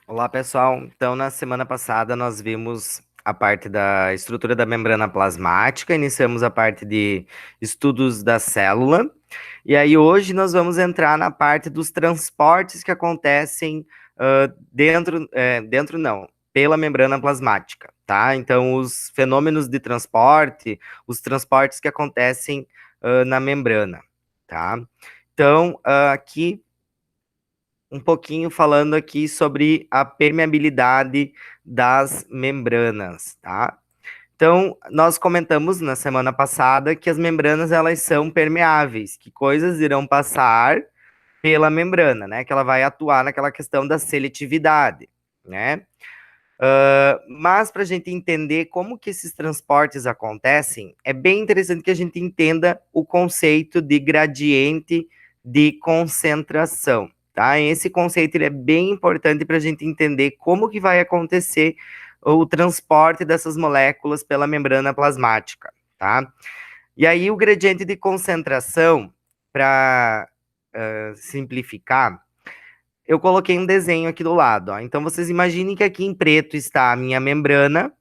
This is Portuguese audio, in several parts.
Olá, pessoal. Então, na semana passada, nós vimos a parte da estrutura da membrana plasmática, iniciamos a parte de estudos da célula, e aí hoje nós vamos entrar na parte dos transportes que acontecem dentro não, pela membrana plasmática, tá? Então, os fenômenos de transporte, os transportes que acontecem na membrana, tá? Então, aqui um pouquinho falando aqui sobre a permeabilidade das membranas, tá? Então, nós comentamos na semana passada que as membranas elas são permeáveis, que coisas irão passar pela membrana, né? Que ela vai atuar naquela questão da seletividade, né? Mas para a gente entender como que esses transportes acontecem, é bem interessante que a gente entenda o conceito de gradiente de concentração, tá? Esse conceito ele é bem importante para a gente entender como que vai acontecer o transporte dessas moléculas pela membrana plasmática, tá? E aí o gradiente de concentração, para simplificar, eu coloquei um desenho aqui do lado, ó. Então vocês imaginem que aqui em preto está a minha membrana,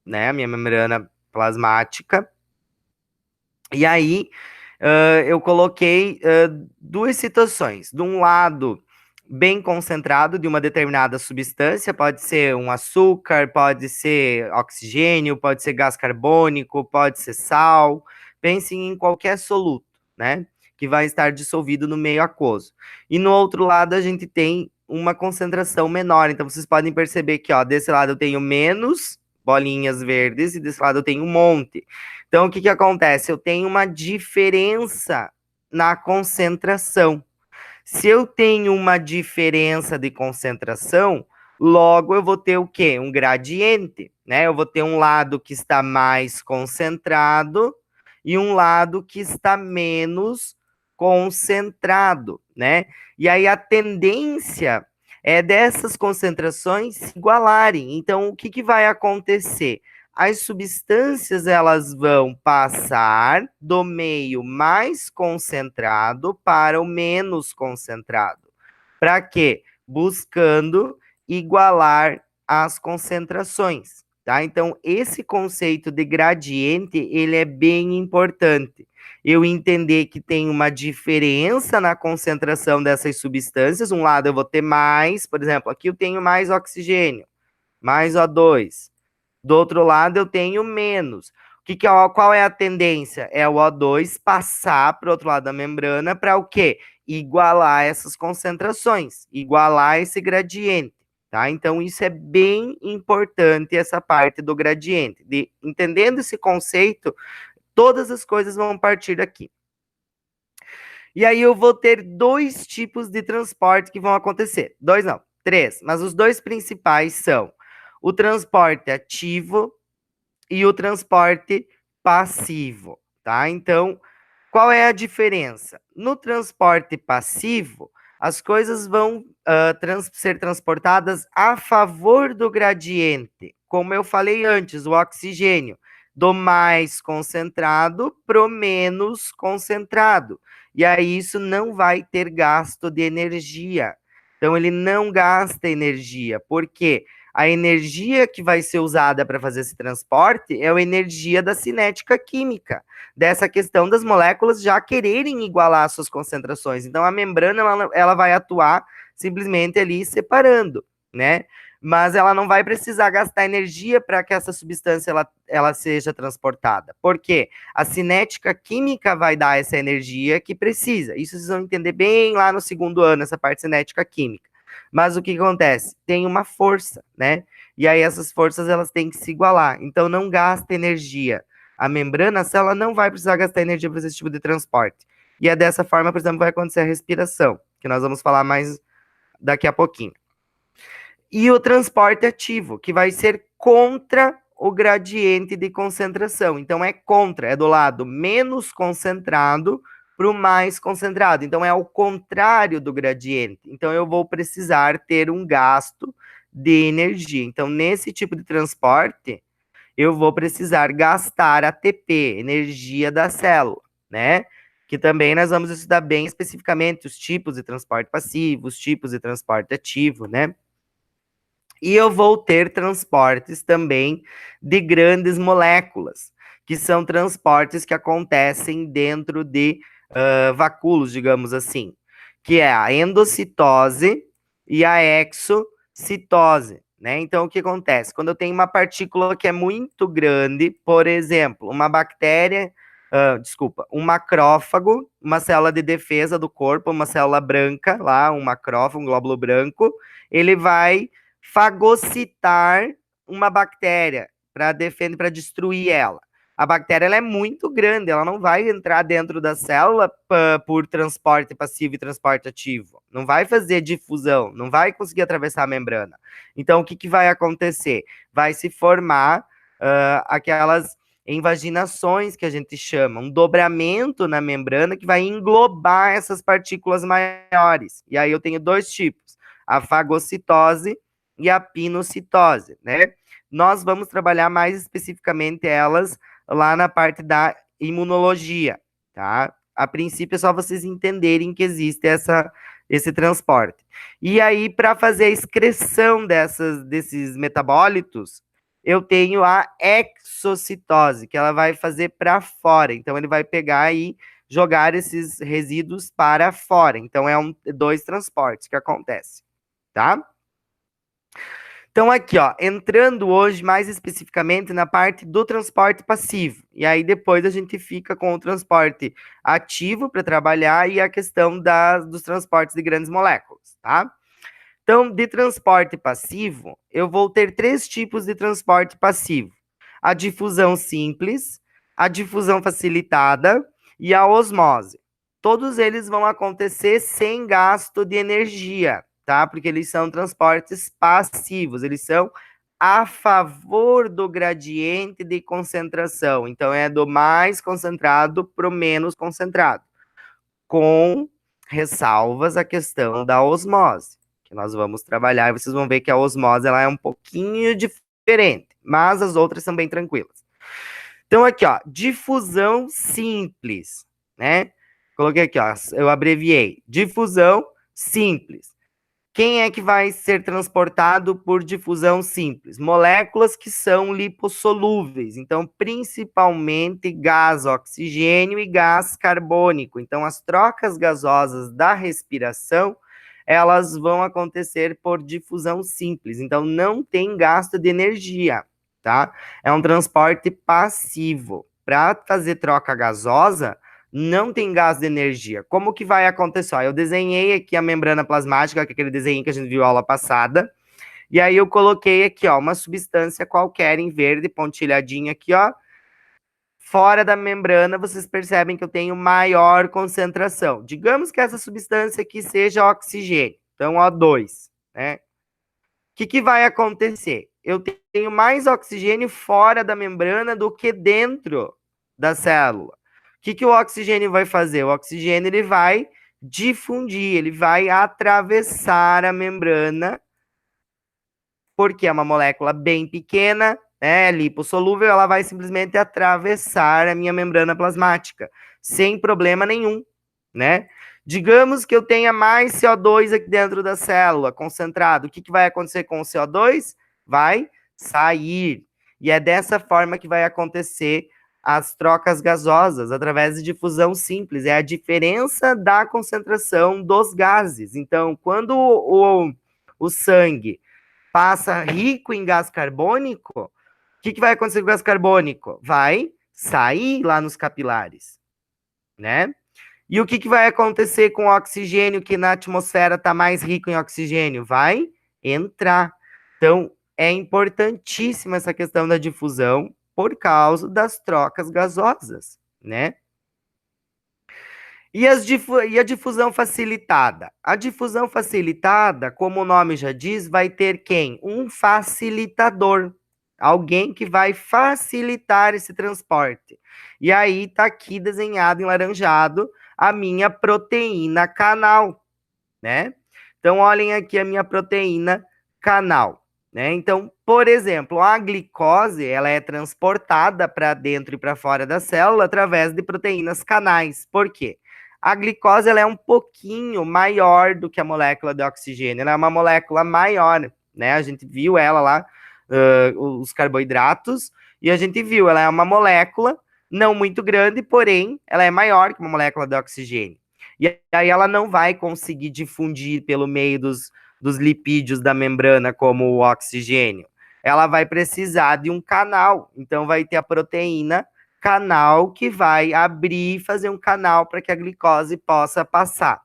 né? A minha membrana plasmática. E aí eu coloquei duas situações. De um lado, bem concentrado de uma determinada substância, pode ser um açúcar, pode ser oxigênio, pode ser gás carbônico, pode ser sal. Pensem em qualquer soluto, né? Que vai estar dissolvido no meio aquoso. E no outro lado, a gente tem uma concentração menor. Então, vocês podem perceber que, ó, desse lado eu tenho menos bolinhas verdes e desse lado eu tenho um monte. Então, o que que acontece? Eu tenho uma diferença na concentração. Se eu tenho uma diferença de concentração, logo eu vou ter o quê? Um gradiente, né? Eu vou ter um lado que está mais concentrado e um lado que está menos concentrado, né? E aí a tendência é dessas concentrações se igualarem. Então, o que que vai acontecer? As substâncias elas vão passar do meio mais concentrado para o menos concentrado. Para quê? Buscando igualar as concentrações, tá? Então, esse conceito de gradiente, ele é bem importante. Eu entender que tem uma diferença na concentração dessas substâncias. Um lado eu vou ter mais, por exemplo, aqui eu tenho mais oxigênio, mais O2. Do outro lado, eu tenho menos. Qual é a tendência? É o O2 passar para o outro lado da membrana para o quê? Igualar essas concentrações, igualar esse gradiente, tá? Então, isso é bem importante, essa parte do gradiente. Entendendo esse conceito, todas as coisas vão partir daqui. E aí eu vou ter dois tipos de transporte que vão acontecer. Dois não, três. Mas os dois principais são o transporte ativo e o transporte passivo, tá? Então, qual é a diferença? No transporte passivo, as coisas vão ser transportadas a favor do gradiente. Como eu falei antes, o oxigênio, do mais concentrado para o menos concentrado. E aí isso não vai ter gasto de energia. Então, ele não gasta energia. Por quê? A energia que vai ser usada para fazer esse transporte é a energia da cinética química, dessa questão das moléculas já quererem igualar suas concentrações. Então, a membrana ela vai atuar simplesmente ali separando, né? Mas ela não vai precisar gastar energia para que essa substância ela seja transportada. Por quê? A cinética química vai dar essa energia que precisa. Isso vocês vão entender bem lá no segundo ano, essa parte de cinética química. Mas o que acontece? Tem uma força, né? E aí essas forças elas têm que se igualar. Então não gasta energia. A membrana, a célula não vai precisar gastar energia para fazer esse tipo de transporte. E é dessa forma, por exemplo, vai acontecer a respiração, que nós vamos falar mais daqui a pouquinho. E o transporte ativo, que vai ser contra o gradiente de concentração. Então é contra, é do lado menos concentrado para o mais concentrado. Então é ao contrário do gradiente. Então eu vou precisar ter um gasto de energia. Então nesse tipo de transporte, eu vou precisar gastar ATP, energia da célula, né? Que também nós vamos estudar bem especificamente os tipos de transporte passivo, os tipos de transporte ativo, né? E eu vou ter transportes também de grandes moléculas, que são transportes que acontecem dentro de vacúolos, digamos assim, que é a endocitose e a exocitose, né? Então, o que acontece? Quando eu tenho uma partícula que é muito grande, por exemplo, uma bactéria, um macrófago, uma célula de defesa do corpo, uma célula branca, lá, um macrófago, um glóbulo branco, ele vai fagocitar uma bactéria para defender, para destruir ela. A bactéria ela é muito grande, ela não vai entrar dentro da célula por transporte passivo e transporte ativo. Não vai fazer difusão, não vai conseguir atravessar a membrana. Então, o que, que vai acontecer? Vai se formar aquelas invaginações que a gente chama, um dobramento na membrana que vai englobar essas partículas maiores. E aí eu tenho dois tipos, a fagocitose e a pinocitose, né? Nós vamos trabalhar mais especificamente elas lá na parte da imunologia, tá? A princípio é só vocês entenderem que existe esse transporte. E aí, para fazer a excreção desses metabólitos, eu tenho a exocitose, que ela vai fazer para fora. Então, ele vai pegar e jogar esses resíduos para fora. Então, dois transportes que acontecem, tá? Então, aqui, ó, entrando hoje mais especificamente na parte do transporte passivo. E aí depois a gente fica com o transporte ativo para trabalhar e a questão dos transportes de grandes moléculas, tá? Então, de transporte passivo, eu vou ter três tipos de transporte passivo: a difusão simples, a difusão facilitada e a osmose. Todos eles vão acontecer sem gasto de energia, tá? Porque eles são transportes passivos, eles são a favor do gradiente de concentração. Então, é do mais concentrado para o menos concentrado, com ressalvas a questão da osmose, que nós vamos trabalhar, e vocês vão ver que a osmose ela é um pouquinho diferente, mas as outras são bem tranquilas. Então, aqui, ó, difusão simples, né? Coloquei aqui, ó, eu abreviei. Difusão simples. Quem é que vai ser transportado por difusão simples? Moléculas que são lipossolúveis, então principalmente gás oxigênio e gás carbônico. Então as trocas gasosas da respiração, elas vão acontecer por difusão simples, então não tem gasto de energia, tá? É um transporte passivo. Para fazer troca gasosa, não tem gasto de energia. Como que vai acontecer? Ó, eu desenhei aqui a membrana plasmática, que é aquele desenho que a gente viu aula passada, e aí eu coloquei aqui, ó, uma substância qualquer em verde, pontilhadinha aqui, ó. Fora da membrana, vocês percebem que eu tenho maior concentração. Digamos que essa substância aqui seja oxigênio, então O2, né? O que vai acontecer? Eu tenho mais oxigênio fora da membrana do que dentro da célula. O que o oxigênio vai fazer? O oxigênio ele vai difundir, ele vai atravessar a membrana, porque é uma molécula bem pequena, né, lipossolúvel, ela vai simplesmente atravessar a minha membrana plasmática, sem problema nenhum, né? Digamos que eu tenha mais CO2 aqui dentro da célula, concentrado. O que vai acontecer com o CO2? Vai sair. E é dessa forma que vai acontecer as trocas gasosas, através de difusão simples. É a diferença da concentração dos gases. Então, quando o sangue passa rico em gás carbônico, o que vai acontecer com o gás carbônico? Vai sair lá nos capilares, né? E o que vai acontecer com o oxigênio que na atmosfera está mais rico em oxigênio? Vai entrar. Então, é importantíssima essa questão da difusão por causa das trocas gasosas, né? E a difusão facilitada? A difusão facilitada, como o nome já diz, vai ter quem? Um facilitador. Alguém que vai facilitar esse transporte. E aí está aqui desenhado em laranjado a minha proteína canal, né? Então, olhem aqui a minha proteína canal, né? Então, por exemplo, a glicose, ela é transportada para dentro e para fora da célula através de proteínas canais. Por quê? A glicose, ela é um pouquinho maior do que a molécula de oxigênio, ela é uma molécula maior. né? A gente viu ela lá, os carboidratos, e a gente viu, ela é uma molécula não muito grande, porém, ela é maior que uma molécula de oxigênio. E aí ela não vai conseguir difundir pelo meio dos lipídios da membrana como o oxigênio. Ela vai precisar de um canal, então vai ter a proteína canal que vai abrir e fazer um canal para que a glicose possa passar.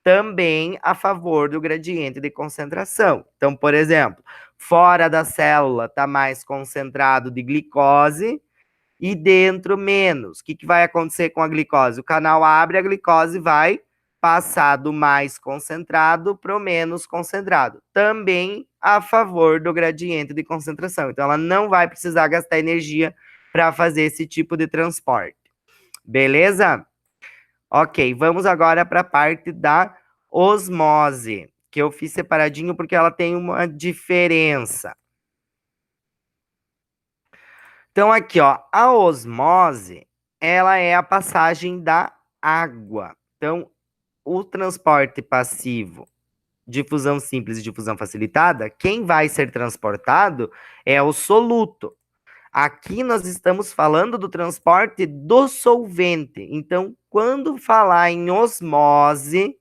Também a favor do gradiente de concentração. Então, por exemplo, fora da célula está mais concentrado de glicose e dentro menos. O que vai acontecer com a glicose? O canal abre, a glicose vai passar do mais concentrado para o menos concentrado. Também a favor do gradiente de concentração. Então, ela não vai precisar gastar energia para fazer esse tipo de transporte. Beleza? Ok, vamos agora para a parte da osmose, que eu fiz separadinho porque ela tem uma diferença. Então, aqui, ó, a osmose, ela é a passagem da água. Então, o transporte passivo, difusão simples e difusão facilitada, quem vai ser transportado é o soluto. Aqui nós estamos falando do transporte do solvente. Então, quando falar em osmose,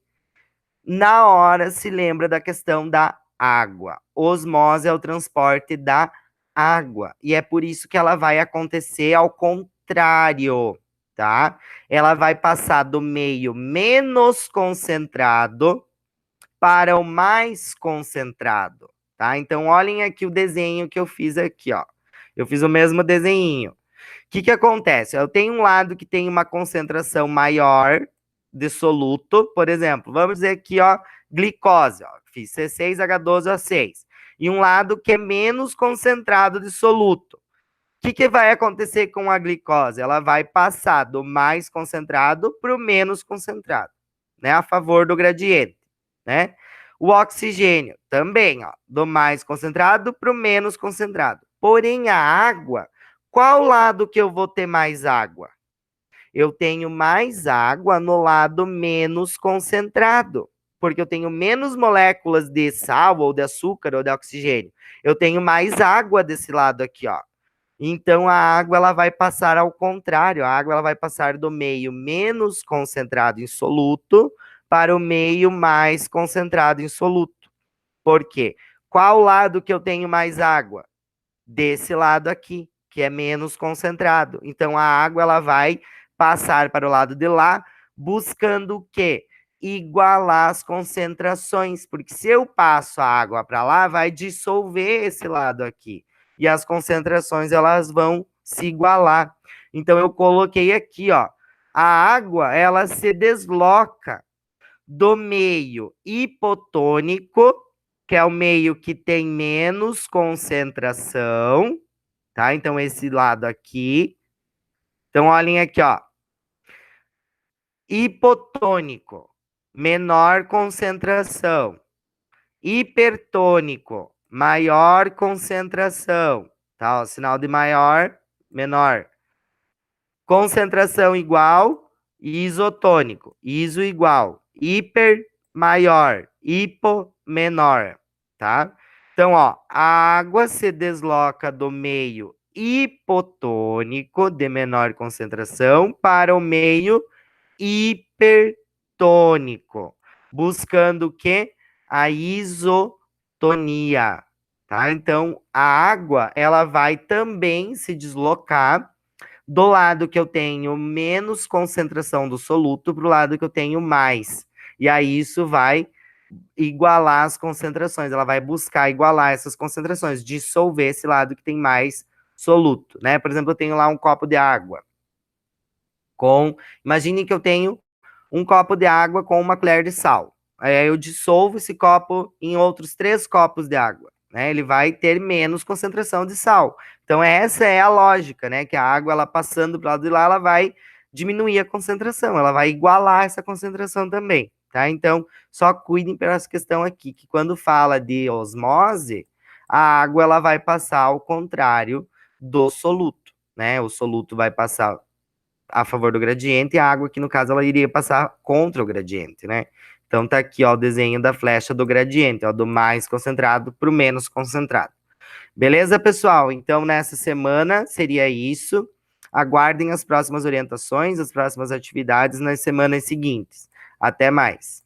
na hora se lembra da questão da água. Osmose é o transporte da água. E é por isso que ela vai acontecer ao contrário, tá? Ela vai passar do meio menos concentrado para o mais concentrado, tá? Então, olhem aqui o desenho que eu fiz aqui, ó. Eu fiz o mesmo desenho. O que acontece? Eu tenho um lado que tem uma concentração maior de soluto, por exemplo, vamos dizer aqui, ó, glicose, ó, fiz C6H12O6, e um lado que é menos concentrado de soluto. O que vai acontecer com a glicose? Ela vai passar do mais concentrado para o menos concentrado, né, a favor do gradiente, né? O oxigênio também, ó, do mais concentrado para o menos concentrado. Porém, a água, qual lado que eu vou ter mais água? Eu tenho mais água no lado menos concentrado, porque eu tenho menos moléculas de sal ou de açúcar ou de oxigênio. Eu tenho mais água desse lado aqui, ó. Então a água ela vai passar ao contrário, a água ela vai passar do meio menos concentrado em soluto para o meio mais concentrado em soluto. Por quê? Qual lado que eu tenho mais água? Desse lado aqui, que é menos concentrado. Então a água ela vai passar para o lado de lá, buscando o quê? Igualar as concentrações, porque se eu passo a água para lá, vai dissolver esse lado aqui. E as concentrações elas vão se igualar. Então eu coloquei aqui, ó, a água ela se desloca do meio hipotônico, que é o meio que tem menos concentração, tá? Então, esse lado aqui. Então, olhem aqui, ó. Hipotônico, menor concentração. Hipertônico, maior concentração. Tá? O sinal de maior, menor. Concentração igual, isotônico. Iso igual. Hiper, maior. Hipo, menor. Tá? Então, ó, a água se desloca do meio hipotônico, de menor concentração, para o meio hipertônico, buscando o quê? A isotonia, tá? Então, a água, ela vai também se deslocar do lado que eu tenho menos concentração do soluto para o lado que eu tenho mais. E aí isso vai igualar as concentrações, ela vai buscar igualar essas concentrações, dissolver esse lado que tem mais soluto, né? Por exemplo, eu tenho lá um copo de água imagine que eu tenho um copo de água com uma colher de sal. Aí eu dissolvo esse copo em outros 3 copos de água, né? Ele vai ter menos concentração de sal. Então essa é a lógica, né? Que a água, ela passando para o lado de lá, ela vai diminuir a concentração, ela vai igualar essa concentração também, tá? Então só cuidem pela essa questão aqui, que quando fala de osmose, a água ela vai passar ao contrário do soluto, né? O soluto vai passar a favor do gradiente e a água, que no caso ela iria passar contra o gradiente, né? Então tá aqui, ó, o desenho da flecha do gradiente, ó, do mais concentrado para o menos concentrado. Beleza, pessoal? Então nessa semana seria isso. Aguardem as próximas orientações, as próximas atividades nas semanas seguintes. Até mais.